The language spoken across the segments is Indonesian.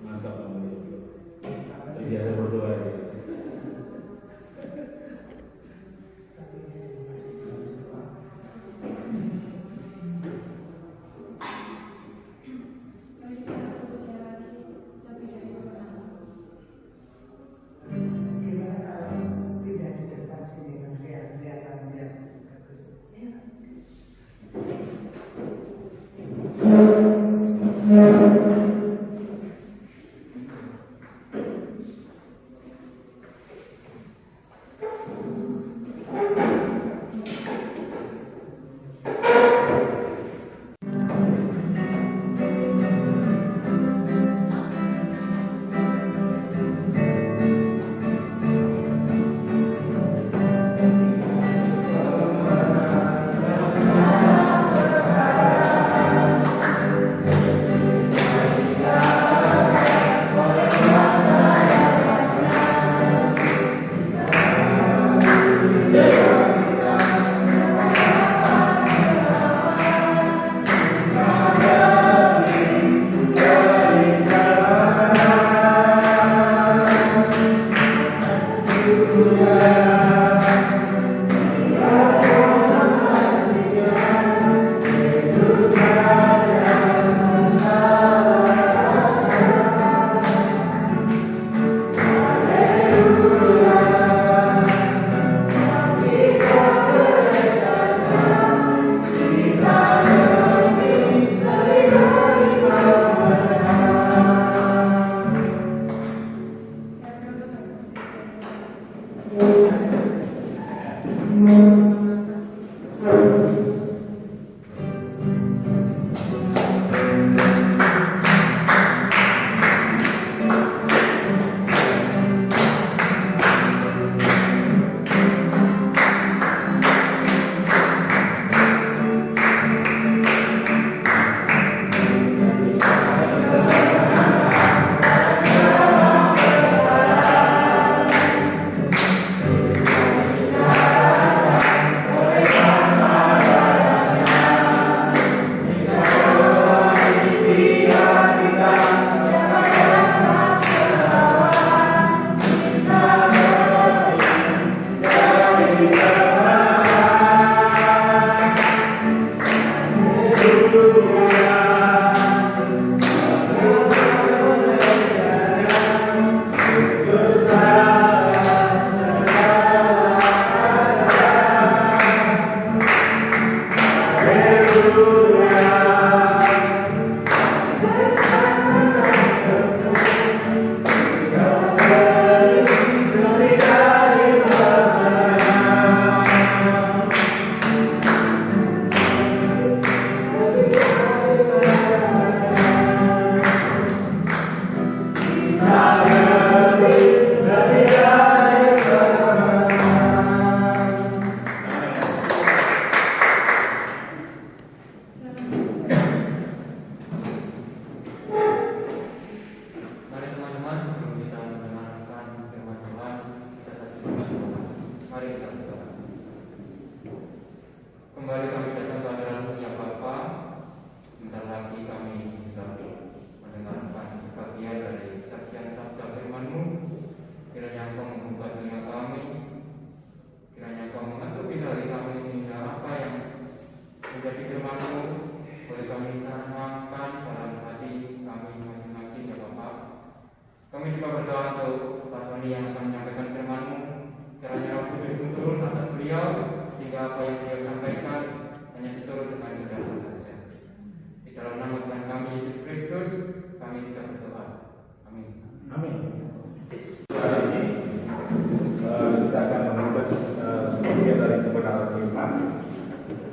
Mantap kamu. Biasa berdoa ya.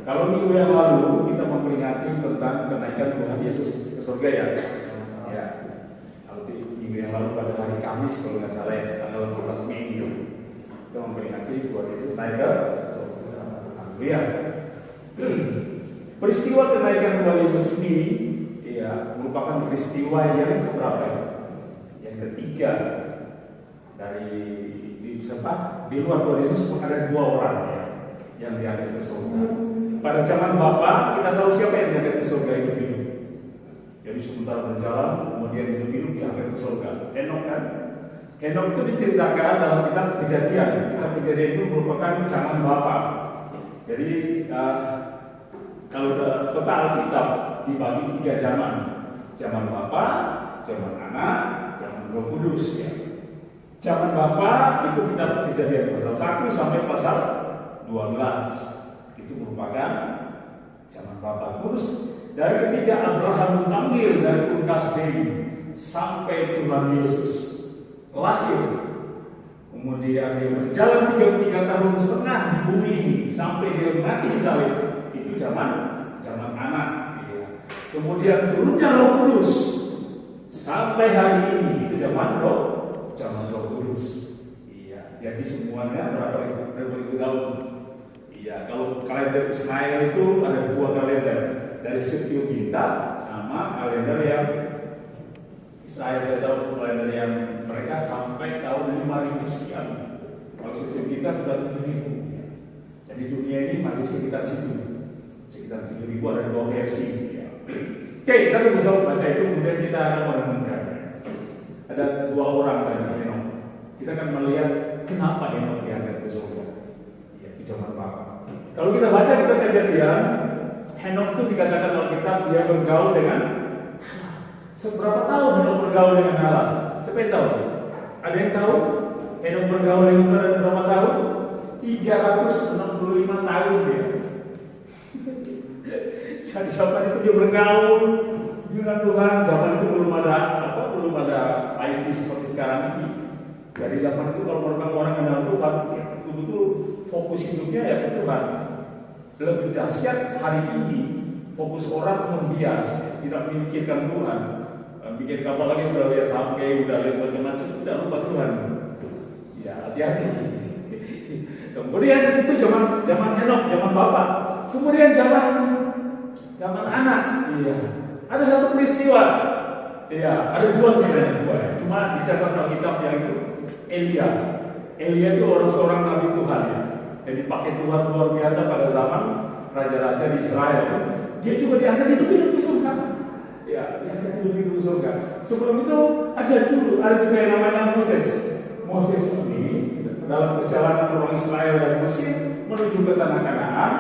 Kalau minggu yang lalu kita memperingati tentang kenaikan Tuhan Yesus ke surga ya. Ya. Kalau minggu yang lalu pada hari Kamis kalau nggak salah ya, tanggal 12 Mei itu kita memperingati Tuhan Yesus naik ke surga. Haleluya. Peristiwa kenaikan Tuhan Yesus ini ya merupakan peristiwa yang keberapa? Yang ketiga dari di luar Tuhan Yesus ada dua orang ya yang diangkat ke surga. Pada zaman Bapa kita tahu siapa yang diangkat ke surga itu. Jadi sebentar berjalan, kemudian hidup-hidup diangkat ke surga. Henok kan? Henok itu diceritakan dalam kitab Kejadian. Kitab Kejadian itu merupakan zaman Bapa. Jadi kalau peta Alkitab dibagi 3 zaman. Zaman Bapa, zaman Anak, zaman Roh Kudus ya. Zaman Bapa itu kitab Kejadian pasal 1 sampai pasal 12. Itu merupakan zaman Bapa. Terus dari ketika Abraham dipanggil dari Ur Kasdim sampai Tuhan Yesus lahir, kemudian dia berjalan 33 tahun setengah di bumi ini sampai dia mati di salib, itu zaman Anak. Ya. Kemudian turunnya Roh Kudus sampai hari ini, itu zaman Roh Kudus. Iya, jadi semuanya berapa ribu tahun. Iya, kalau kalender Israel itu ada 2 kalender, dari Septuaginta sama kalender yang saya tahu kalender yang mereka sampai tahun 5000 sekian. Kalau Septuaginta sudah 7000. Ya. Jadi dunia ini masih sekitar situ, sekitar 7000, ada 2 versi. Ya. Oke, kita bisa baca itu, kemudian kita akan merenungkan. Ada 2 orang dari Henok. Kita akan melihat kenapa Henok diangkat ke surga. Ya, di zaman Bapa. Kalau kita baca kitab Kejadian, Henok itu dikatakan Alkitab dia bergaul dengan Allah. Seberapa tahun Henok bergaul dengan Allah? Siapa yang tahu? Ada yang tahu? Henok bergaul dengan Allah berapa tahun? 365 tahun dia. Jadi zaman itu dia bergaul dengan Tuhan. Zaman itu belum ada IT seperti sekarang ini. Dari zaman itu kalau orang kenal Tuhan, ya, betul-betul fokus hidupnya ya ke Tuhan. Lebih dahsyat hari ini, fokus orang membias, tidak memikirkan Tuhan. Bikin kapal lagi udah lihat HP, udah lihat macam-macam, udah lupa Tuhan. Ya, hati-hati. Kemudian itu zaman Henok, zaman Bapa. Kemudian zaman Anak. Iya. Ada satu peristiwa. Iya, ada 2 sebenarnya, 2 ya. Cuma dicatat Alkitab yang itu Elia. Elia itu seorang nabi Tuhan ya. Yang dipakai Tuhan luar biasa pada zaman raja-raja di Israel. Dia juga diangkat hidup di surga. Ya, diangkat hidup di surga. Sebelum itu ada juga yang namanya Moses. Moses ini dalam perjalanan orang Israel dari Mesir menuju ke tanah Kanaan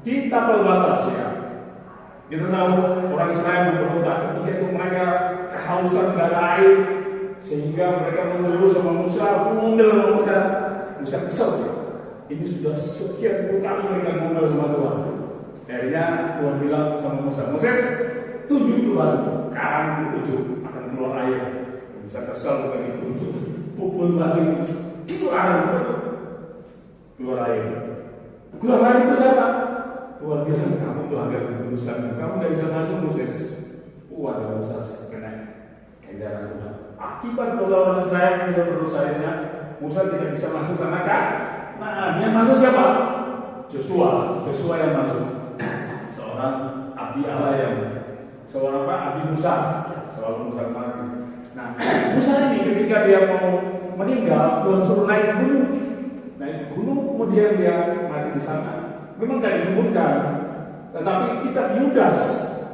di tapal batas ya. Kita tahu orang Israel memberontak ketika itu mereka kehausan gak ada air, sehingga mereka mengeluh sama Musa, Musa kesel. Ini sudah sekian puluh kali mereka ngomel sama Tuhan. Akhirnya Tuhan bilang sama Musa, Moses, tuju itu batu, karang itu akan keluar air. Musa kesel bukan itu, pukul batu itu karang itu keluar air. Keluar air itu siapa? Tuhan bilang, kamu melanggar kekudusan, kamu gak bisa masuk Moses. Ada Musa kena kendaraan Tuhan. Akibat perlawanan Israel bisa berusahanya, Musa tidak bisa masuk tanah Kanaan. Nah, yang masuk siapa? Joshua yang masuk. Seorang abdi Allah seorang abdi Musa, selalu Musa mati. Nah, Musa ini ketika dia mau meninggal, Tuhan suruh naik gunung, kemudian dia mati di sana. Memang tidak dikuburkan, tetapi kitab Yudas,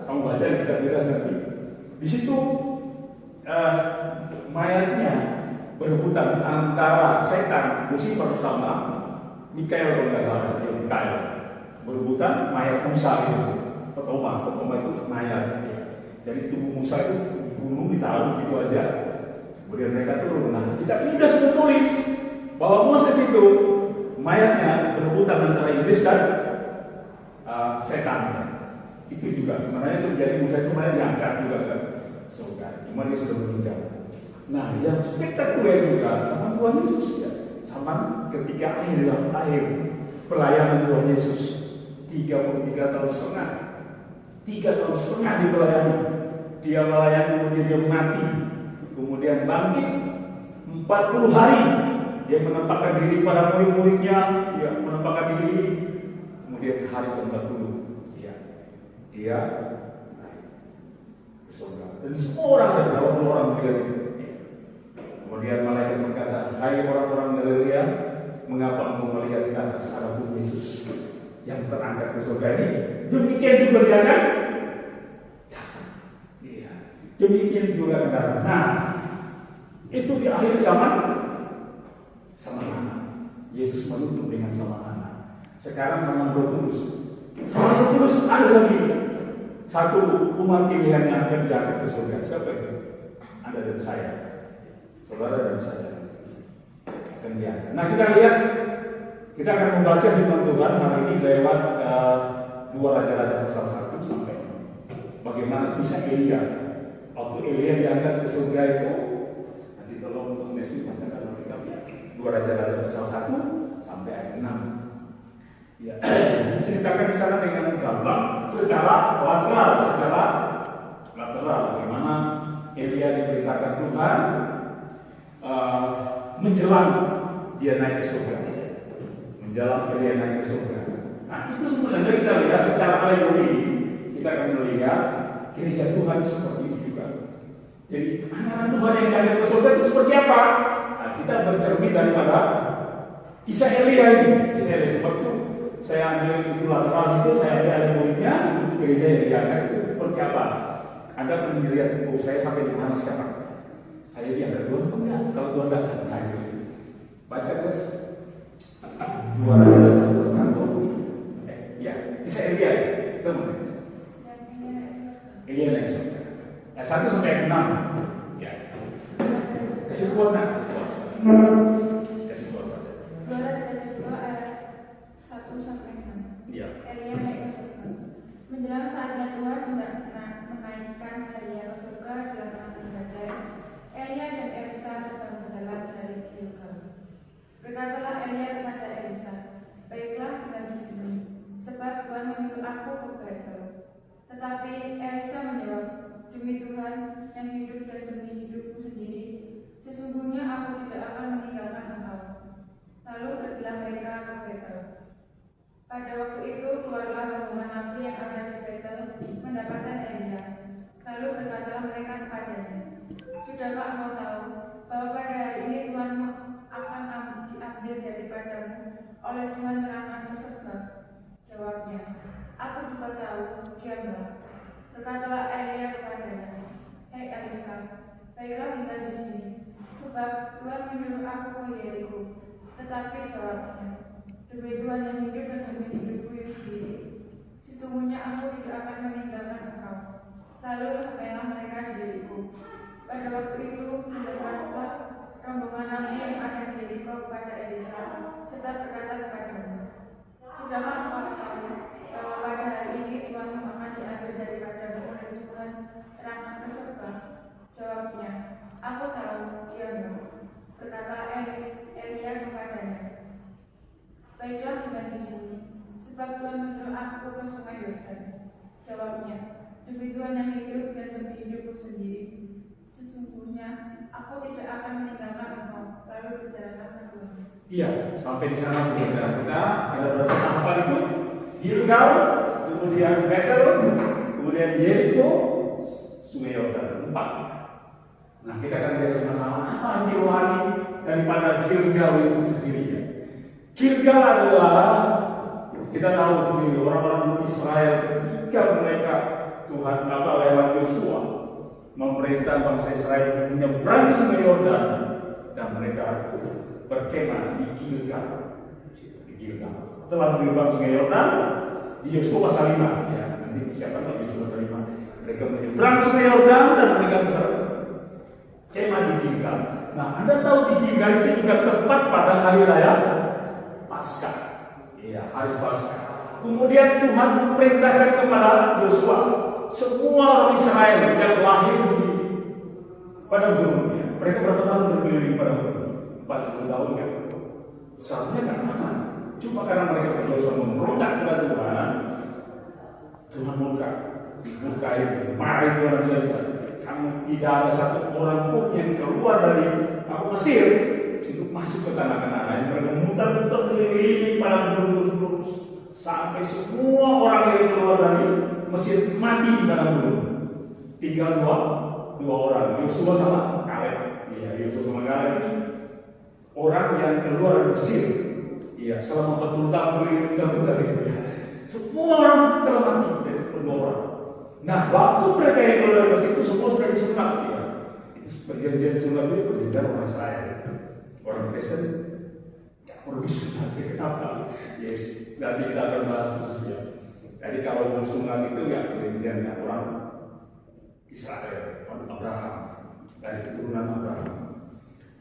kamu baca kitab Yudas nanti, di situ mayatnya berebutan antara setan Lucifer sama Mikael kalau nggak salah, Mikael berebutan mayat Musa itu, petoma itu mayat. Dari tubuh Musa itu gunung ditaruh gitu aja, kemudian mereka turun. Nah, kitab Yudas menulis bahwa Moses itu mayatnya berebutan antara iblis dan setan. Itu juga sebenarnya terjadi. Musa cuma diangkat juga kan surga, cuma dia sudah meninggal. Nah, yang spektakuler juga sama Tuhan Yesus ya, sama ketika akhir pelayanan Tuhan Yesus 33 tahun setengah 3 tahun setengah dipelayani. Dia melayani, kemudian dia mati, kemudian bangkit 40 hari. Dia menampakkan diri pada murid-muridnya, dia menampakkan diri. Kemudian hari ke-40, dia naik ke surga. Dan semua orang melihat itu. Kemudian malaikat berkata, hai orang-orang Galilea, mengapa engkau melihat ke atas adapun Yesus yang terangkat ke surga ini? Demikian juga dia kan datang. Iya. Demikian juga kendaraan. Nah, itu di akhir zaman sama anak. Yesus menutup dengan sama anak. Sekarang zaman Roh Kudus. Sama Roh Kudus ada lagi satu umat pilihan yang akan diangkat ke surga. Siapa itu? Anda dan saya, saudara dan saya akan diangkat. Nah, kita akan membaca firman Tuhan hari ini lewat 2 Raja-Raja pasal 1 sampai bagaimana kisah Elia. Waktu Elia diangkat ke surga itu, nanti tolong untuk Messi baca dalam kitabnya 2 Raja-Raja pasal 1 sampai ayat 6. Ya, diceritakan di sana dengan gamblang secara lateral bagaimana Elia diberitakan Tuhan menjelang dia naik ke surga. Menjelang Elia naik ke surga. Nah, itu sebenarnya kita lihat secara alegori, kita akan melihat gereja Tuhan seperti itu juga. Jadi anak-anak Tuhan yang naik ke surga itu seperti apa? Nah, kita bercermin daripada kisah Elia ini. Kisah Elia seperti itu. Saya ambil itu lateral itu, saya ambil alegorinya untuk gereja yang diangkat itu seperti apa? Anda akan melihat, oh saya sampai di mana sekarang? Saya diangkat Tuhan, enggak? Kalau Tuhan datang, nah itu. Baca guys. 2 Raja-Raja pasal 1. Ya, kisah Elia. Ketemu guys. Elia naik surga. 1 sampai 6. Ya. Kasih kuat nak, kasih kuat. Kasih kuat baca. 2 Raja-Raja 2 ayat 1 sampai 6. Iya. Elia naik ke surga. Menjelang saatnya Tuhan menaikkan Elia ke surga dalam angin badai, Elia dan Elisa sedang berjalan dari Gilgal. Berkatalah Elia kepada Elisa, "Baiklah, tinggal di sini, sebab Tuhan menyuruh aku ke Betel." Tetapi Elisa menjawab, "Demi Tuhan yang hidup dan demi hidupku sendiri, sesungguhnya aku tidak akan meninggalkan engkau." Lalu pergilah mereka ke Betel. Pada waktu itu keluarlah rombongan nabi yang ada di Betel mendapatkan Elia. Lalu berkatalah mereka kepadanya, "Sudahkah engkau tahu bahwa pada hari ini Tuhanmu akan diambil daripadamu oleh Tuhan merangkak ke surga?" Jawabnya, "Aku juga tahu, diamlah." Berkatalah Elia kepadanya, "Hei Elisa, baiklah tinggal di sini, sebab Tuhan menyuruh aku ke Yeriko." Tetapi jawabnya, "Demi Tuhan yang hidup dan demi hidupku sendiri, sesungguhnya aku tidak akan meninggalkan engkau." Lalu sampailah mereka di Yeriko. Pada waktu itu mendekatlah rombongan nabi yang ada di Yeriko kepada Elisa, serta berkata kepadanya, "Sudahkah engkau tahu bahwa pada hari ini Tuhanmu akan diambil daripadamu oleh Tuhan terangkat ke surga?" Jawabnya, "Aku tahu, diamlah." Berkata Elia kepadanya, "Baiklah tinggal di sini, sebab Tuhan menyuruh aku ke sungai Yordan." Jawabnya, "Demi Tuhan yang hidup dan demi hidupku sendiri, sesungguhnya aku tidak akan meninggalkan engkau." Lalu berjalanlah keduanya. Iya, sampai di sana berbicara kita ada berapa tahapan itu? Gilgal, kemudian Betel, kemudian Yeriko, Sungai Yordan, 4. Nah, kita akan lihat sama-sama apa arti rohani daripada Gilgal itu sendiri. Gilgal adalah, kita tahu sendiri, orang-orang Israel ketika mereka Tuhan lewat Yosua memerintah bangsa Israel menyeberang ke Sungai Yordan dan mereka berkemah di Gilgal. Setelah menyeberang Sungai Yordan di Yosua pasal 5, ya nanti siapa tahu Yosua pasal 5, mereka menyeberang Sungai Yordan dan mereka berkemah di Gilgal. Nah, Anda tahu di Gilgal itu juga tepat pada hari raya Paskah. Iya, hari Paskah. Kemudian Tuhan memerintahkan kepada Yosua, semua orang Israel yang lahir di pada gunung, mereka berapa tahun berkeliling pada gunung? 40 tahun kan? Seharusnya nggak aman. Cuma karena mereka berusaha memberontak kepada Tuhan, Tuhan murka itu, marah Tuhan saja. Kamu tidak ada satu orang pun yang keluar dari Mesir untuk masuk ke tanah Kanaan. Mereka muter-muter keliling pada gunung terus sampai semua orang yang keluar dari Mesir mati di padang gurun. Tinggal dua orang, Yosua sama Kaleb. Iya, Yosua sama Kaleb ini orang yang keluar dari Mesir. Iya, selama 40 tahun berikut-ikut ya. Semua orang telah mati dari 10 orang. Nah, waktu mereka yang keluar dari Mesir itu semua sudah disunat, ya. Itu perjanjian sunat itu perjanjian orang Israel. Orang Kristen nggak perlu disunat. Kenapa? Yes, nanti kita akan bahas khususnya. Jadi kalau sunat itu ya perjanjiannya orang Israel, orang Abraham, dari keturunan Abraham.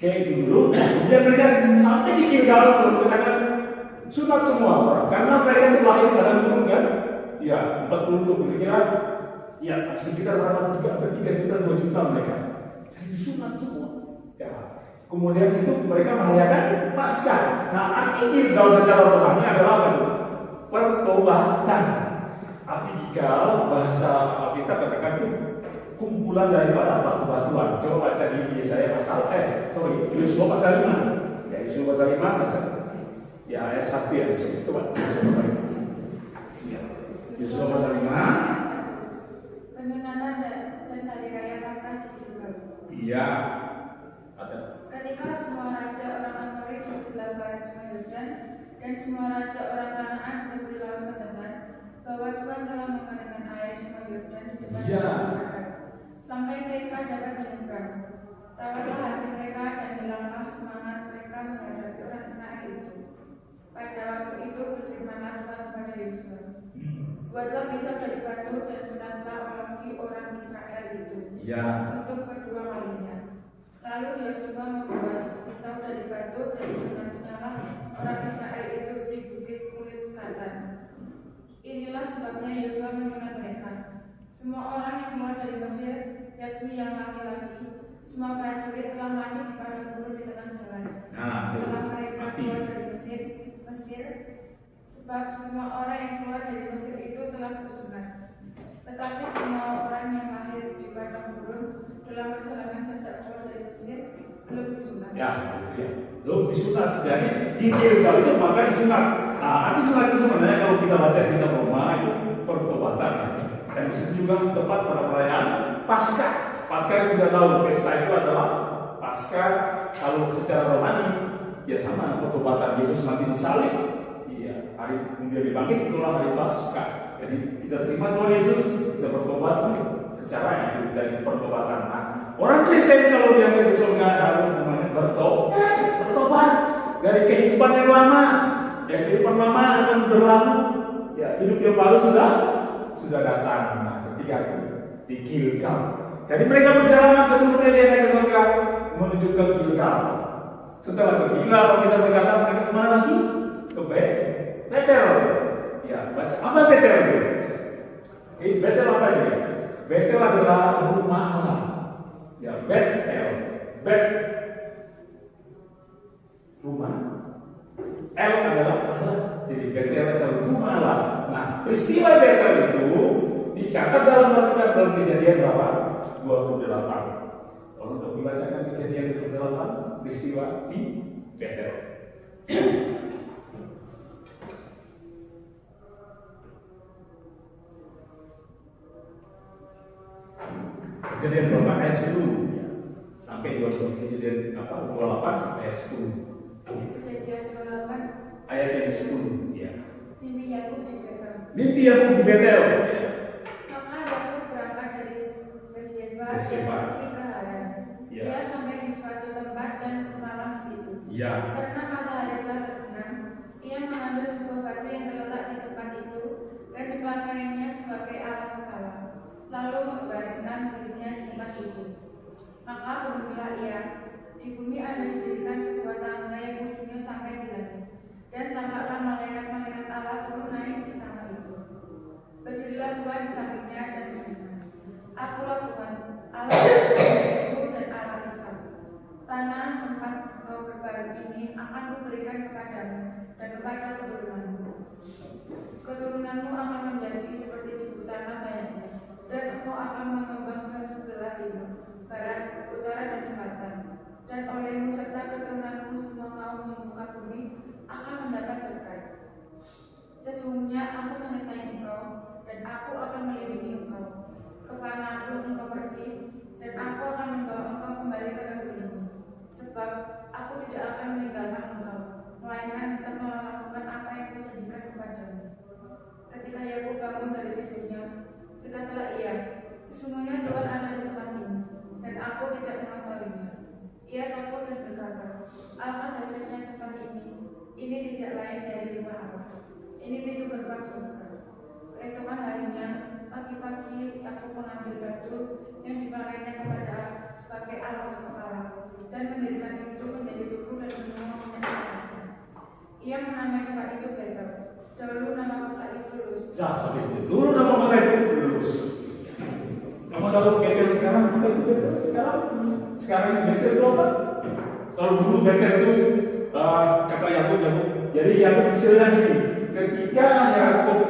Kayak dulu, kemudian mereka sampai di Gilgal untuk katakan sunat semua orang, karena mereka itu lahir pada gunung kan, ya 40 kira-kira, ya sekitar berapa 3 juta 2 juta mereka, jadi sunat semua. Ya. Kemudian itu mereka merayakan Paskah. Nah, arti Gilgal secara rohani adalah apa? Pertobatan. Arti Gilgal bahasa Alkitab katakan itu kumpulan daripada batu-batuan. Coba baca di Yesaya pasal Yosua pasal 5. Ya, Yosua pasal 5 ya ayat 1 ya. Coba Yosua pasal 5. Ya. Yosua pasal 5. Penyenatan dan hari raya Paskah di Gilgal. Iya. Baca. Ketika semua raja orang Amori di sebelah barat Sungai Yordan dan semua raja orang Kanaan di tepi laut mendengar bahwa Tuhan telah mengeringkan air Sungai Yordan di depan masyarakat, sampai mereka dapat menyeberang. Tawarlah hati mereka dan hilanglah semangat mereka menghadapi orang Israel itu. Pada waktu itu berfirmanlah Tuhan kepada Yosua, buatlah pisau dari batu dan sunatlah orang Israel itu untuk kedua kalinya. Lalu Yosua membuat pisau dari batu dan sunatnya orang Israel itu di bukit kulit katan. Inilah sebabnya Yosua menyunat mereka. Semua orang yang keluar dari Mesir, yakni yang laki-laki, semua prajurit telah mati di padang gurun di tengah jalan. Setelah mereka keluar dari Mesir, sebab semua orang yang keluar dari Mesir itu telah bersunat. Tetapi semua orang yang lahir di padang gurun dalam perjalanan sejak keluar dari Mesir belum disunat. Ya, belum disunat. Jadi di Gilgal itu maka disunat. Nah, arti sunat itu sebenarnya kalau kita baca di kitab Roma itu pertobatan. Dan di situ juga tepat pada perayaan Paskah. Paskah yang kita tahu, Paskah itu adalah Paskah kalau secara rohani ya sama pertobatan Yesus mati disalib. Iya, hari kemudian dibangkit itulah hari Paskah. Jadi kita terima Tuhan Yesus, kita bertobat secara itu dari pertobatan. Nah, orang Kristen kalau dia ke surga harus namanya bertobat dari kehidupan yang lama. Ya, kehidupan lama akan berlalu. Ya, hidup yang baru sudah datang. Nah, ketika itu di Gilgal. Jadi mereka berjalan sebelum mereka naik ke surga menuju ke Gilgal. Setelah ke Gilgal kita berkata mereka kemana lagi? Ke Betel. Ya, baca apa Betel itu? Betel apa ini? Betel adalah rumah Allah. Ya, Betel. Rumah. El adalah Allah. Jadi Betel adalah rumah Allah. Nah, peristiwa Betel itu dicatat dalam Alkitab dalam Kejadian berapa? 28. Kalau untuk dibacakan Kejadian 28, peristiwa di Betel. Kejadian 28 ayat 10 ya. Sampai 28 sampai ayat 10. Kejadian 28 ayat yang 10 ya. Mimpi Yakub di Betel. Mimpi Yakub di Betel ya. Maka Yakub berangkat dari Berseba pergi ke Haran. Ya. Dia sampai di suatu tempat dan bermalam di situ. Ya. Karena matahari telah terbenam, ia mengambil sebuah batu yang terletak di tempat itu dan dipakainya sebagai alas kepala, lalu membaringkan dirinya di tempat itu. Maka bermula ia. Di bumi ada didirikan sebuah tangga yang ujungnya sampai di langit, dan tampaklah malaikat-malaikat Allah turun naik di tangga itu. Berdirilah Tuhan di sampingnya dan berfirman, Akulah Tuhan, Allah ibu dan Allah Ishak. Tanah tempat engkau berbaring ini akan kuberikan kepadamu dan kepada keturunanmu. Keturunanmu akan menjadi seperti debu tanah banyaknya, dan engkau akan mengembang ke sebelah timur, barat, utara, dan selatan. Dan olehmu serta keturunanmu semua kaum di muka bumi akan mendapat berkat. Sesungguhnya aku menyertai engkau dan aku akan melindungi engkau kemanapun engkau pergi, dan aku akan membawa engkau kembali ke negerimu. Sebab aku tidak akan meninggalkan engkau, melainkan tetap melakukan apa yang kujanjikan kepadamu. Ketika Yakub bangun dari tidurnya, Berkatalah ia, sesungguhnya Tuhan ada di tempat ini, dan aku tidak mengetahuinya. Ia takut dan berkata, apa dasarnya tempat ini? Ini tidak lain dari rumah Allah. Ini pintu gerbang surga. Keesokan harinya, pagi-pagi aku mengambil batu yang dipakainya kepada sebagai alas kepala dan mendirikan itu menjadi tubuh dan benua menyatakan. Ia menamai tempat itu Betel. Dahulu nama kota itu Luz. Sampai itu. Dulu nama kota itu Luz. Kamu tahu Betel sekarang kota itu Betel? Sekarang Betel itu apa? Kalau dulu Betel itu kata Yakub. Jadi Yakub istilahnya ini. Ketika Yakub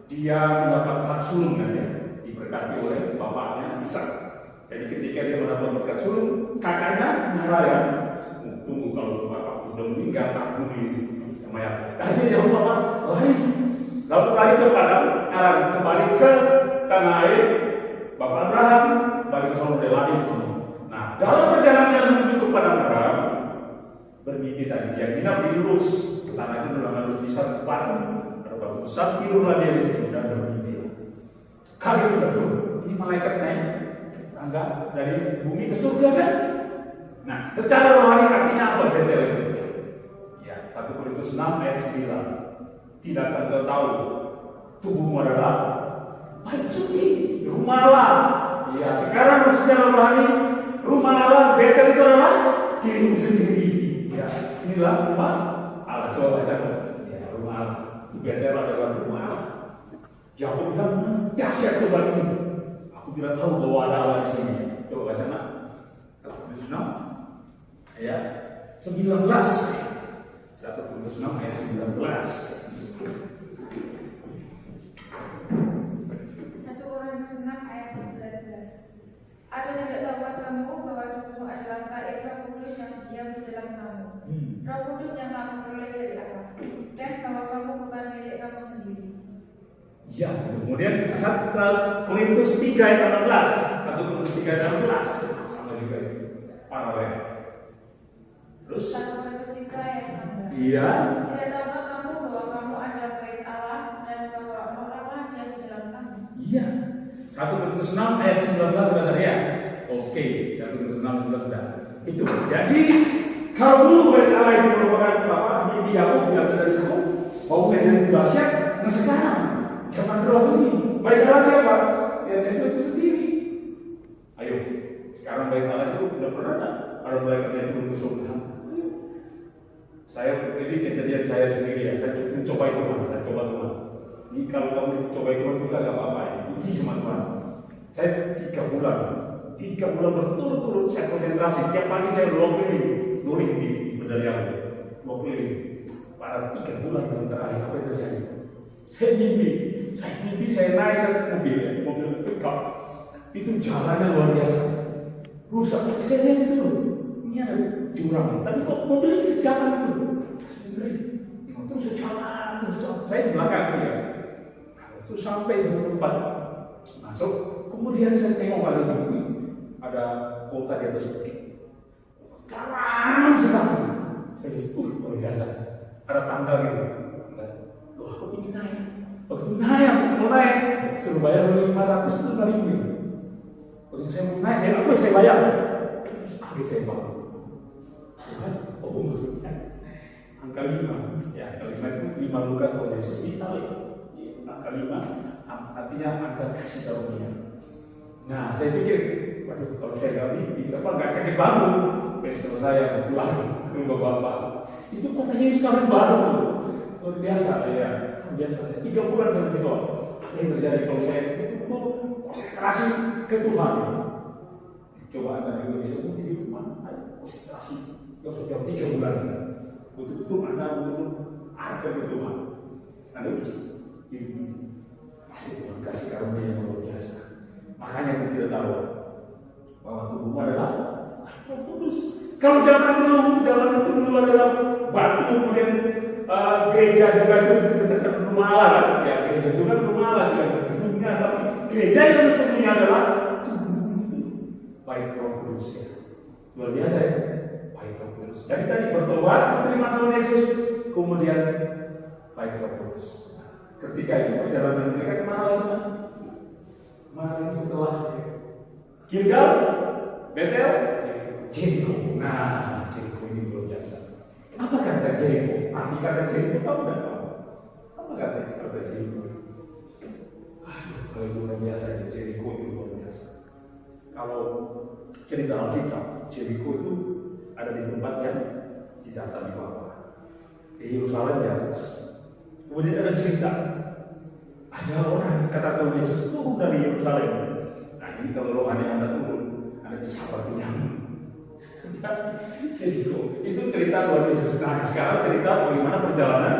dia mendapat hak sulung kan ya, diberkati oleh bapaknya Ishak. Jadi ketika dia mendapat berkat sulung, kakaknya marah ya. Tunggu kalau bapak udah meninggal, aku ini sama Yakub. Akhirnya dia bapak lalu lari ke padang Aram, kembali ke tanah air bapak Abraham, balik ke sana lain. Nah, dalam perjalanan menuju ke padang Aram, bermimpi tadi dia nginap di Luz. Tanah itu memang harus bisa batu, ada batu besar, tidurlah dia di situ dan bermimpi. Kali itu baru ini malaikat naik tangga dari bumi ke surga kan? Nah, secara rohani artinya apa Betel itu? Ya, 1 Korintus 6 ayat 9. Tidakkah engkau tahu tubuhmu adalah bait suci, rumah Allah. Ya, sekarang secara rohani rumah Allah Betel itu adalah dirimu sendiri. Ya, inilah rumah Allah. Coba baca ya, rumah Allah. Betel adalah rumah Allah. Yakub bilang, dahsyat coba ini. Aku tidak tahu bahwa ada Allah di sini. Coba baca nak. 1 ayat 19. 1 Korintus 6 ayat 19. 1 Korintus 6 ayat 19. Atau tidak tahukah kamu bahwa tubuhmu adalah bait Roh Kudus yang diam di dalam kamu, Roh Kudus yang kamu peroleh dari Allah, dan bahwa kamu bukan milik kamu sendiri. Ya, kemudian 1 Korintus 3 ayat 16. 1 Korintus 3 ayat 16 sama juga itu paralel. Terus 1 Korintus 3 ayat 16. Iya. Tidak tahukah kamu bahwa kamu adalah bait Allah dan bahwa Roh Allah diam di dalam kamu? Iya. 1 Korintus 6 ayat 19 sudah tadi ya. Oke, 1 Korintus 6 19 sudah. Itu. Jadi kalau dulu bait Allah itu merupakan apa? Mimpi Yakub yang sudah disebut mau menjadi dahsyat. Nah sekarang zaman roh ini bait Allah siapa? Ya Yesus itu sendiri. Ayo, sekarang bait Allah itu sudah pernah ada bait Allah itu untuk surga. Saya ini kejadian saya sendiri ya. Saya mencoba itu Tuhan, saya coba Tuhan. Ini kalau kamu coba itu juga gak apa-apa ya. Uji sama Tuhan. Saya 3 bulan berturut-turut saya konsentrasi. Tiap pagi saya 2 keliling di Medaliang, 2 keliling. Pada 3 bulan yang terakhir apa yang terjadi? Saya mimpi saya naik satu mobil pickup. Itu jalannya luar biasa, rusak. Saya lihat itu loh, ini ada jurang. Tapi kok mobil ini sejalan itu? Terus sejalan, saya di belakang dia. Terus sampai sebelum tempat masuk, kemudian saya tengok ada kota di atas bukit. Terang sekali. Saya luar biasa. Ada tangga gitu. Loh, aku ingin naik. Waktu mau naik, suruh bayar 500.000. Waktu saya mau naik, saya bayar. Kaget saya bangun. Oh, maksudnya angka 5. Ya, angka 5 itu 5 luka kalau Yesus disalib. Angka 5 artinya angka kasih karunia. Nah, saya pikir, waduh, kalau saya gak mimpi, nggak kaget bangun. Besok saya pulang ke rumah bapak. Itu kota Yerusalem baru, luar biasa ya. Biasa 3 bulan saya berdoa. Apa yang terjadi kalau saya konsentrasi ke Tuhan? Coba anda juga bisa bukti di rumah, konsentrasi. Yang sudah 3 bulan, betul-betul anda ada ke Tuhan. Anda uji, ini pasti Tuhan kasih karunia yang luar biasa. Makanya kita tidak tahu bahwa tubuhmu adalah Roh Kudus. Kalau zaman itu dulu adalah batu, kemudian gereja juga itu rumah Allah kan? Ya, gereja juga rumah Allah juga gedungnya, tapi gereja yang sesungguhnya adalah baik Roh Kudus ya. Luar biasa ya, baik Roh Kudus. Jadi tadi bertobat, menerima Tuhan Yesus, kemudian baik Roh Kudus. Ketika itu perjalanan mereka kemana lagi? Kemarin setelah Gilgal, Betel, Jericho. Nah, Jericho ini luar biasa. Apa kata Jericho? Arti kata Jericho tahu nggak? Apa kata Jericho? Kalau luar biasa, Jericho itu luar biasa. Kalau cerita Alkitab, Jericho itu ada di tempat yang ditata di bawah. Di Yerusalem di atas. Kemudian ada cerita, ada orang kata Tuhan Yesus turun dari Yerusalem. Nah ini kalau rohani Anda turun, Anda sabar kenyang. Jericho itu cerita Tuhan Yesus. Nah sekarang cerita bagaimana perjalanan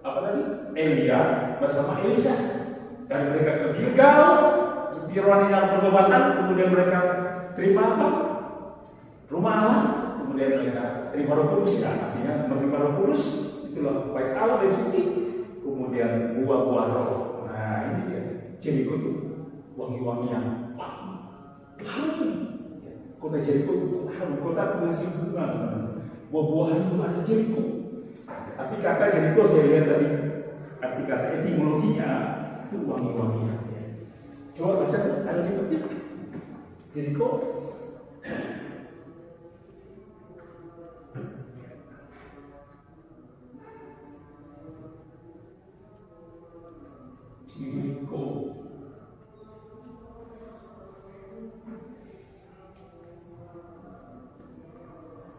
apa tadi? Elia bersama Elisa. Dan mereka ke Gilgal, di rohani yang pertobatan, kemudian mereka terima apa? Rumah Allah, kemudian mereka terima Roh Kudus. Ya, artinya menerima Roh Kudus itulah baik Allah dan suci, kemudian buah-buah roh. Nah ini dia Jericho itu wangi-wangian harum. Kota Jericho itu harum, kota masih bunga sebenarnya. Buah-buahan itu ada Jericho. Tapi kata Jericho saya lihat tadi arti kata etimologinya itu wangi-wangian. Coba baca ada di petik Jericho. Jericho.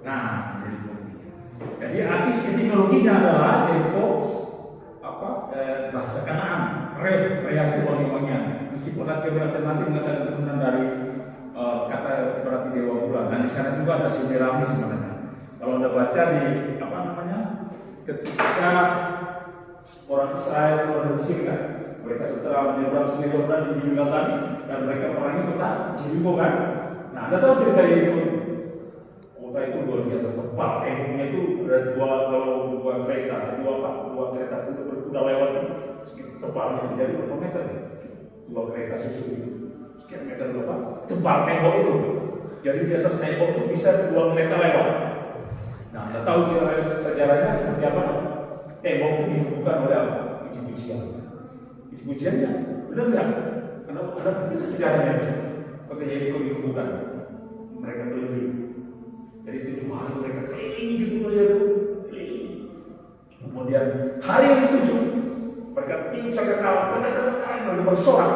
Nah, jadi arti etimologinya adalah Jericho bahasa Kanaan, Rea itu wangi-wangian. Meskipun ada teori alternatif mengatakan turunan dari kata berarti dewa bulan. Dan di sana juga ada Semiramis sebenarnya. Kalau Anda baca di ketika orang Israel keluar dari Mesir kan, mereka setelah menyeberang Sungai Yordan di Gilgal tadi, dan mereka memerangi kota Jericho kan. Nah, Anda tahu cerita Jericho? Kota itu luar biasa tebal. Temboknya itu ada dua kereta itu berkuda lewat sekitar tebalnya jadi berapa meter? 2 kereta susu itu sekian meter berapa? Tebal tembok itu. Jadi di atas tembok itu bisa 2 kereta lewat. Nah, Anda tahu sejarahnya seperti apa? Tembok itu dihubungkan oleh apa? Puji-pujian. Puji-pujiannya benar nggak? Karena ada cerita sejarahnya. Kota Jericho dihubungkan. Mereka keliling. Jadi 7 hari mereka keliling gitu ya, keliling. Kemudian hari yang ke-7 mereka pingsan ke kawah, mereka bersorak.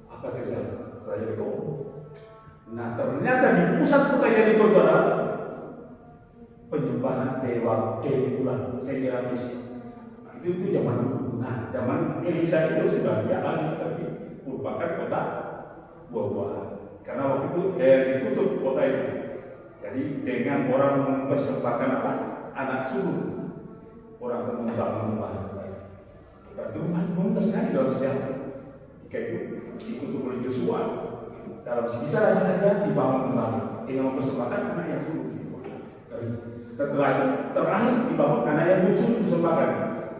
Apa terjadi? Kota Jericho. Nah ternyata di pusat kota Jericho itu ada penyembahan dewa Dewi bulan, Semiramis. Nah, itu zaman dulu. Nah zaman Elisa itu sudah dialami, tapi merupakan kota buah-buahan. Karena waktu itu ditutup kota itu. Jadi dengan orang mempersembahkan apa? Anak sulung. Orang membangun rumah. Dan itu belum terjadi dalam sejarah. Ketika itu dikutuk oleh Yosua. Dalam kisah saja dibangun kembali dengan mempersembahkan anak yang sulung. Setelah itu terakhir dibangun anak yang bungsu dipersembahkan.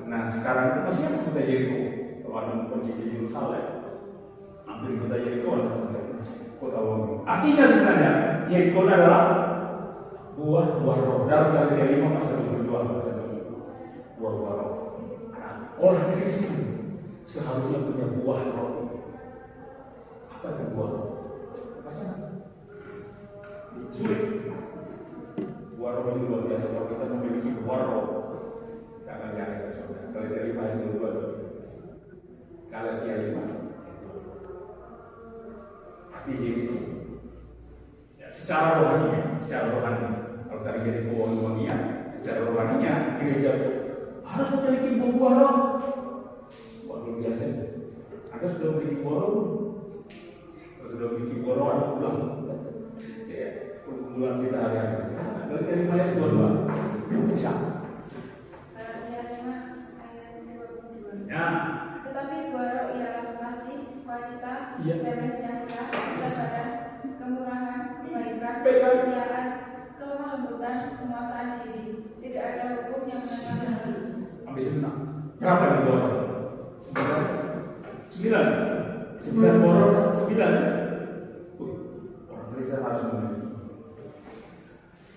Nah sekarang itu masih ada kota Jericho. Kalau ada kunci di Yerusalem, ambil kota Jericho adalah kota wangi. Artinya sebenarnya Jericho adalah buah-buah roh. Dalam Galatia 5 pasal 22 buah-buah roh. Orang Kristen seharusnya punya buah roh. Apa itu buah roh? Sulit. Buah roh itu luar biasa. Kalau kita memiliki buah roh, kita akan yakin bersama. Galatia 5 ayat 22. Galatia 5. Arti Jericho. Ya, secara rohani. Kalau tadi Jericho wangi-wangian, secara rohaninya gereja harus memiliki buah roh. Wah luar biasa. Anda sudah memiliki buah roh? Kalau sudah memiliki buah roh, Anda pulang. Ya, pergumulan kita hari-hari. Dari ayat 22 bisa. Ayat 22. Ya. Tetapi buah roh ialah kasih, sukacita, damai sejahtera, kesabaran, kemurahan, kebaikan, kesetiaan, kelemah lembutan, penguasaan diri. Tidak ada hukum yang menentang hal itu. Habis itu berapa di buah roh? 9 buah roh, 9. Orang Kristen harus memiliki.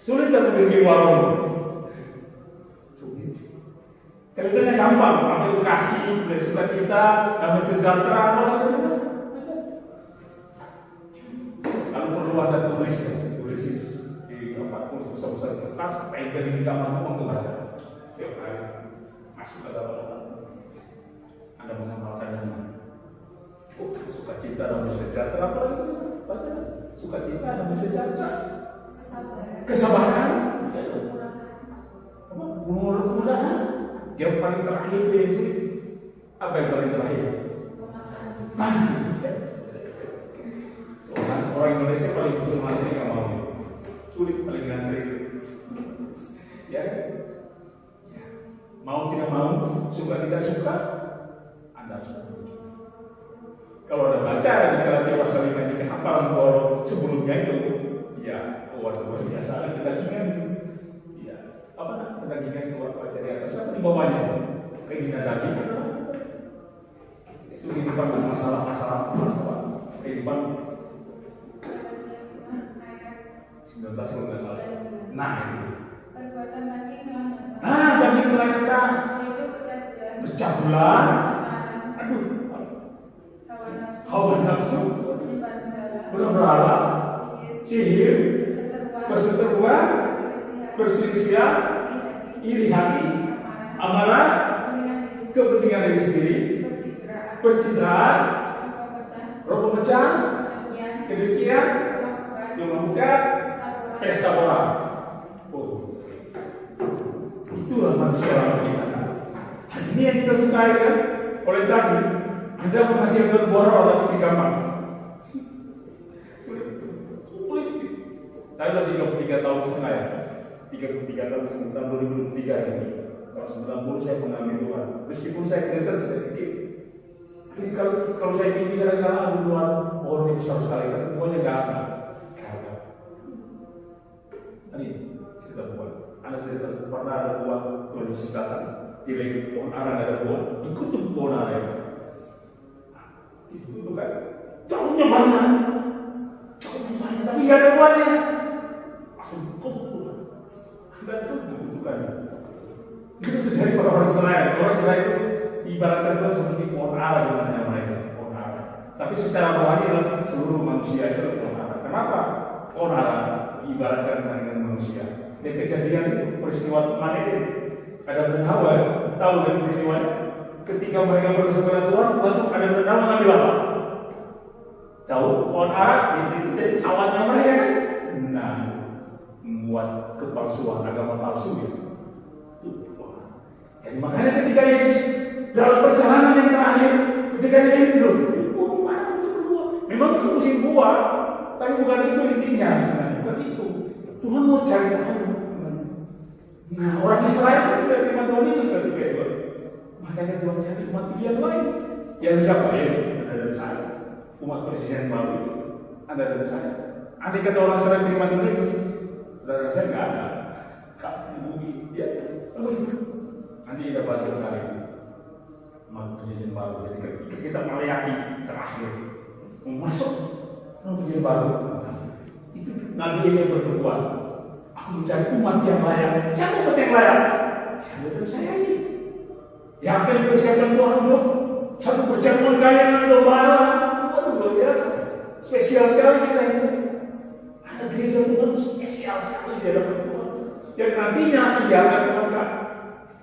Sulit tak memiliki buah roh? Sulit. Kelihatannya gampang, apa itu kasih, dari sukacita, damai sejahtera, apa itu? Kalau perlu ada tulis di tempat besar-besar kertas, pegang di kamarmu untuk baca. Tiap hari masuk ke dalam Anda mengamalkan yang mana? Oh, sukacita damai sejahtera, apa itu? Baca. Sukacita damai sejahtera. Kesabaran. Kemudahan. Yang paling terakhir yang sulit. Apa yang paling terakhir? Orang Indonesia paling sulit ngantri nggak mau. Sulit paling ngantri. Ya, mau tidak mau, suka tidak suka, Anda harus berusaha. Kalau Anda baca di Galatia pasal 5 ini kehafalan sebelumnya itu, ya, luar biasa kedagingan itu. Ya, apa kedagingan itu apa dari atas apa di bawahnya? Keinginan daging itu kehidupan masalah kehidupan 19 kalau nggak salah. Nah itu. Perbuatan lagi melanggar. Daging melanggar. Yaitu pecah belah. Aduh. Hawa nafsu. Berhala. Sihir. Perseteruan. Perselisihan. Iri hati. Amarah. Kepentingan diri sendiri. Pencitraan. Roh pemecah. Kedengkian. Membuka pesta orang. Oh. Itulah manusia kita. Ini yang kita sukai kan? Oleh tadi, Anda menghasilkan borol atau gampang. Sulit. Saya sudah 33 tahun setengah ya. 33 tahun tahun 2003 ini. Tahun 90 saya mengalami Tuhan. Meskipun saya Kristen sejak kecil. Jadi kalau saya ingin bicara Tuhan, pohonnya besar sekali kan? Pokoknya nggak ada. Ini cerita buah. Anda cerita pernah ada buah Tuhan Yesus datang, pilih pohon ara ada buah, ikut tuh pohon ara itu. Itu kan jauhnya banyak, tapi nggak ada buahnya. Langsung ikut tuh. Anda tuh butuhkan. Itu terjadi pada orang Israel. Orang Israel itu ibaratkan Tuhan seperti pohon ara sebenarnya mereka, pohon ara. Tapi secara rohani seluruh manusia itu pohon ara. Kenapa? Pohon ara ibaratkan dengan manusia. Dan kejadian itu peristiwa kemarin itu ada dan Hawa, tahu dari peristiwanya? Ketika mereka bersama Tuhan, langsung ada dan Hawa mengambil apa? Tahu? Pohon ara itu jadi cawannya mereka. Nah, membuat kepalsuan agama palsu gitu. Jadi makanya ketika Yesus dalam perjalanan yang terakhir, ketika dia hidup, memang itu musim buah, tapi bukan itu intinya sebenarnya. Itu Tuhan mau cari tahu. Nah, orang Israel tidak terima Tuhan Yesus ketika itu. Makanya Tuhan cari umat yang lain. Yang siapa ya? Anda dan saya. Umat presiden baru. Anda dan saya. Andai kata orang Israel terima Tuhan Yesus, saudara saya nggak ada. Kak, bumi, ya. Nanti kita bahas sekali. Umat presiden baru. Jadi kita melayaki terakhir. Masuk presiden baru. Itu Nabi ini berdoa, aku mencari umat yang layak. Siapa umat yang layak? Siapa dan saya ini? Yang akan dipersiapkan Tuhan untuk satu perjamuan kaya dengan lebaran. Waduh, luar biasa. Spesial sekali kita ini. Ada gereja Tuhan itu spesial sekali di hadapan Tuhan. Yang nantinya akan diangkat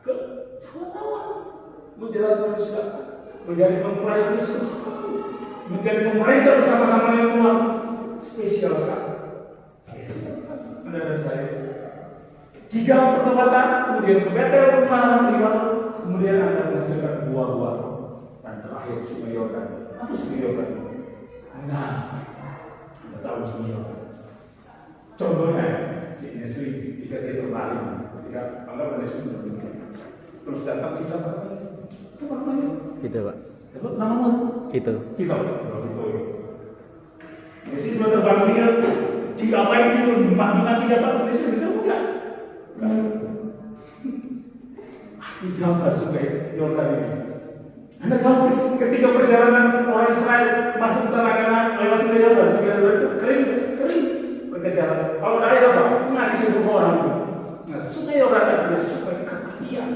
ke hawa-hawa. Menjalankan Kristus, menjadi mempelai Kristus, menjadi pemerintah bersama-sama dengan Tuhan. Spesial sekali. Anda dan saya. 3 pertobatan, kemudian kebaikan rumah, kemudian Anda menghasilkan buah-buah, dan terakhir Sungai Yordan. Apa Sungai Yordan? Nah, Anda tahu Sungai Yordan. Contohnya, si Nesli, ketika dia tertarik, ketika anggap ada Yesus terus datang si siapa? Siapa namanya? Gitu Pak. Itu namamu? Gitu. Kita. Yesus sudah terbangun dia. Diapain dulu, dipanggil lagi dapat Indonesia, betul enggak? Jauh Sungai Yordan ini. Anda tahu ketika perjalanan orang Israel masuk tanah Kanaan lewat Sungai Yordan itu kering mereka jalan. Kalau dari apa? Nggak disuruh orang. Nah, Sungai Yordan adalah sungai kematian.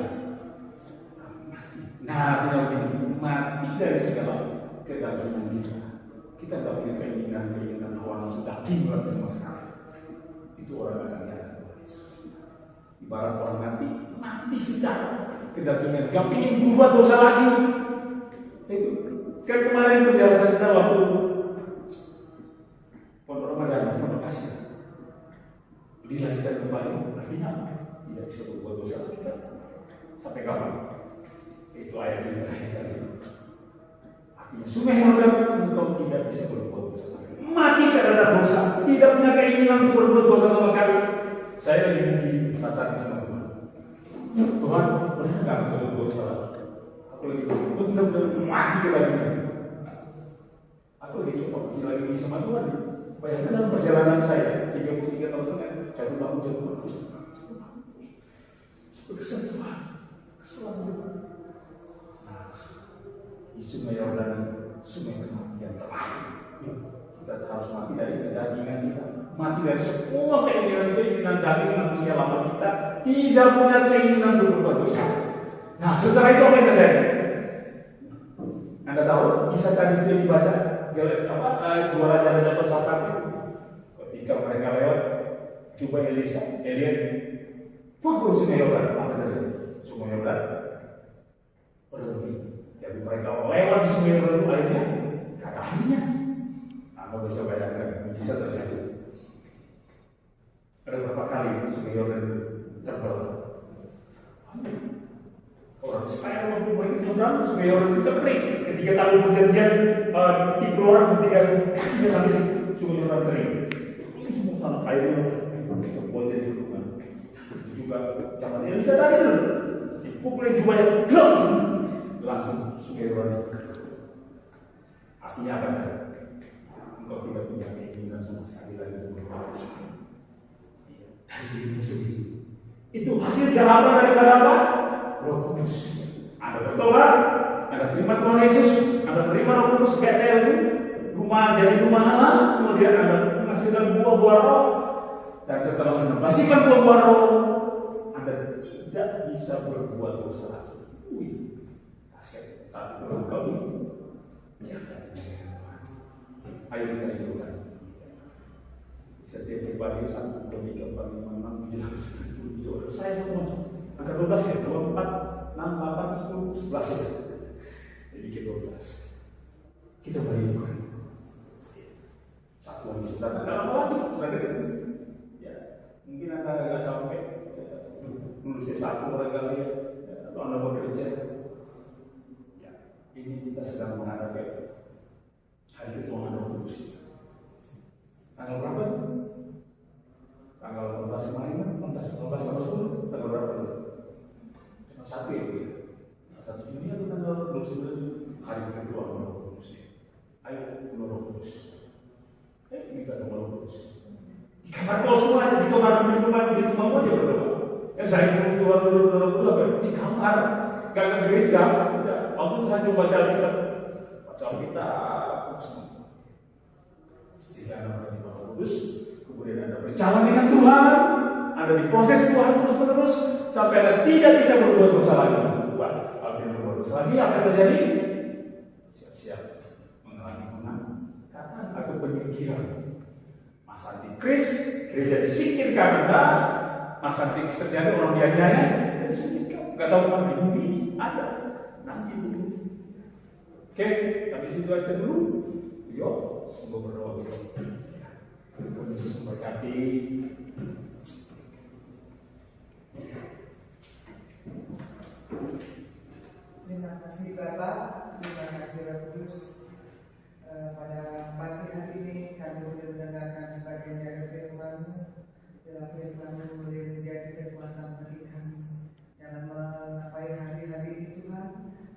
mati. Nah, tinggal begini, mati dari segala kedagingan kita. Kita tidak punya keinginan hawa nafsu daging lagi sama sekali. Itu orang akan lihat Tuhan Yesus. Ibarat orang mati secara kedagingan, gak ingin berubah dosa lagi. Itu kan kemarin penjelasan kita waktu Pondok Ramadan, Pondok Kasih. Dilahirkan kembali, artinya apa? Tidak bisa berbuat dosa lagi. Sampai kapan? Itu ayat yang terakhir tadi. Artinya sungai Yordan engkau tidak bisa berbuat dosa lagi. Mati karena dosa, tidak punya keinginan untuk berbuat dosa sama sekali. Saya lagi muji pacaran sama Tuhan. Tuhan, benar nggak engkau berbuat dosa lagi? Aku lagi benar-benar mati kedagingan. Aku lagi coba kecil lagi sama Tuhan. Bayangkan dalam perjalanan saya 33 tahun setengah, jatuh bangun. Kesel Tuhan, kesel Tuhan. Nah, di sungai Yordan, sungai kematian terakhir. Kita harus mati dari kedagingan kita, mati dari semua keinginan daging manusia lama kita, tidak punya keinginan untuk berbuat dosa. Nah, setelah itu apa yang terjadi? Anda tahu kisah tadi itu yang dibaca dua raja-raja pasal 1. Ketika mereka lewat, coba Elia pukul sungai Yordan, apa terjadi? Sungai Yordan berhenti. Jadi mereka lewat di sungai Yordan itu airnya, kata airnya. Anda bisa bayangkan mujizat terjadi. Ada berapa kali sungai Yordan itu terbelah? Orang Israel waktu mereka menyeberang sungai Yordan itu kering. Ketika tahun perjanjian dikeluarkan ketika sampai sungai Yordan kering. Ini semua sana airnya buat jadi hubungan. Juga zaman Elisa tadi itu dipukulin jubahnya glok langsung sungai Yordan. Artinya apa? Engkau tidak punya keinginan sama sekali lagi untuk berbuat dosa. Dari dirimu sendiri. Itu hasil jawaban daripada apa? Roh Kudus. Anda bertobat, Anda terima Tuhan Yesus, Anda terima Roh Kudus kayak itu, rumah jadi rumah Allah, kemudian Anda menghasilkan buah-buah roh, dan setelah menghasilkan buah-buah roh, Anda tidak bisa berbuat dosa lagi. Saat itu engkau diangkat dengan Tuhan. Ayo kita hidupkan. Setiap pribadi 1, 2, 3, 4, 5, 6, 7, 10. Saya semua. Angka 12 ya, 2, 4, 6, 8, 10, 11 ya. Jadi ke 12. Kita beri Tuhan. Satu lagi sudah tidak apa lagi. Ya, mungkin Anda agak sampai lulus S1 barangkali ya, atau Anda bekerja. Ya, ini kita sedang menghadapi hari ketuhanan Roh Kudus. Tanggal berapa? Tanggal 18 kemarin, 18 tambah 10, tanggal berapa? Tanggal 1 ya? Tanggal 1 Juni atau tanggal 29 hari kedua Roh Kudus. Ayo, Roh Kudus. Minta doa Roh Kudus. Di kamar kau semua aja, di kamar di rumah aja berdoa. Yang saya ingin Tuhan dulu apa? Di kamar, gak ke gereja. Waktu saya coba baca Alkitab, sehingga Anda menjadi Roh Kudus, kemudian Anda berjalan dengan Tuhan, Anda diproses Tuhan terus-menerus sampai Anda tidak bisa berbuat dosa lagi. Kalau tidak berbuat dosa lagi, apa yang terjadi? Siap-siap mengalami pengangkatan atau penyingkiran. Mas Antikris, gereja disingkirkan Anda. Mas Antikris terjadi orang dianiaya, disingkirkan. Gak tahu mana di bumi ada, nanti dulu. Oke, sampai situ aja dulu. Yuk, semoga berdoa dulu. Tuhan Yesus memberkati. Terima kasih Bapak, terima kasih Roh Kudus. Pada pagi hari ini kami boleh mendengarkan sebagian dari firman-Mu. Dalam firman-Mu boleh menjadi kekuatan bagi kami dalam mengapai hari-hari ini Tuhan.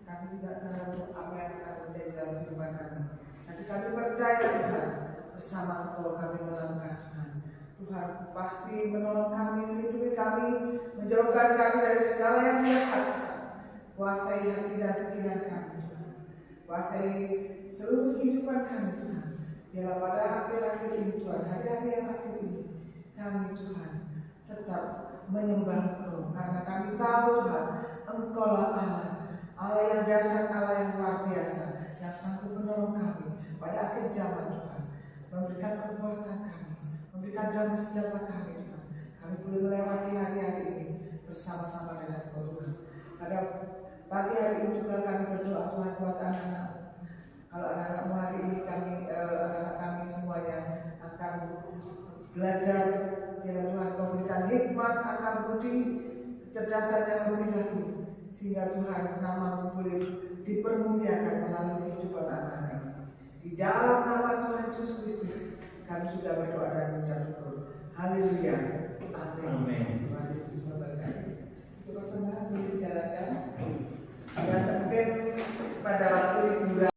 Kami tidak tahu apa yang akan terjadi dalam kehidupan kami. Tapi kami percaya Tuhan, bersama Engkau kami melangkah Tuhan. Tuhan pasti menolong kami, melindungi kami, menjauhkan kami dari segala yang jahat. Kuasai hati dan pikiran kami Tuhan. Kuasai seluruh kehidupan kami Tuhan. Biarlah pada akhir-akhir ini Tuhan, hari-hari yang akhir ini, kami Tuhan tetap menyembah Engkau. Karena kami tahu Tuhan, Engkau lah Allah Allah yang dahsyat, Allah yang luar biasa, yang sanggup menolong kami pada akhir zaman Tuhan, memberikan kekuatan kami, memberikan damai sejahtera kami Tuhan. Kami boleh melewati hari-hari ini bersama-sama dengan Kau Tuhan. Pada pagi hari ini juga kami berdoa Tuhan buat anak-anak. Kalau anak-anakmu hari ini anak-anak kami semuanya akan belajar, ya Tuhan Kau berikan hikmat, akal budi, kecerdasan yang lebih lagi, sehingga Tuhan nama-Mu boleh dipermuliakan melalui kehidupan anak-anak kami. Di dalam nama Tuhan Yesus Kristus kami sudah berdoa dan mengucap syukur. Haleluya. Amin. Tuhan Yesus memberkati. Itu persembahan boleh dijalankan. Dan mungkin pada waktu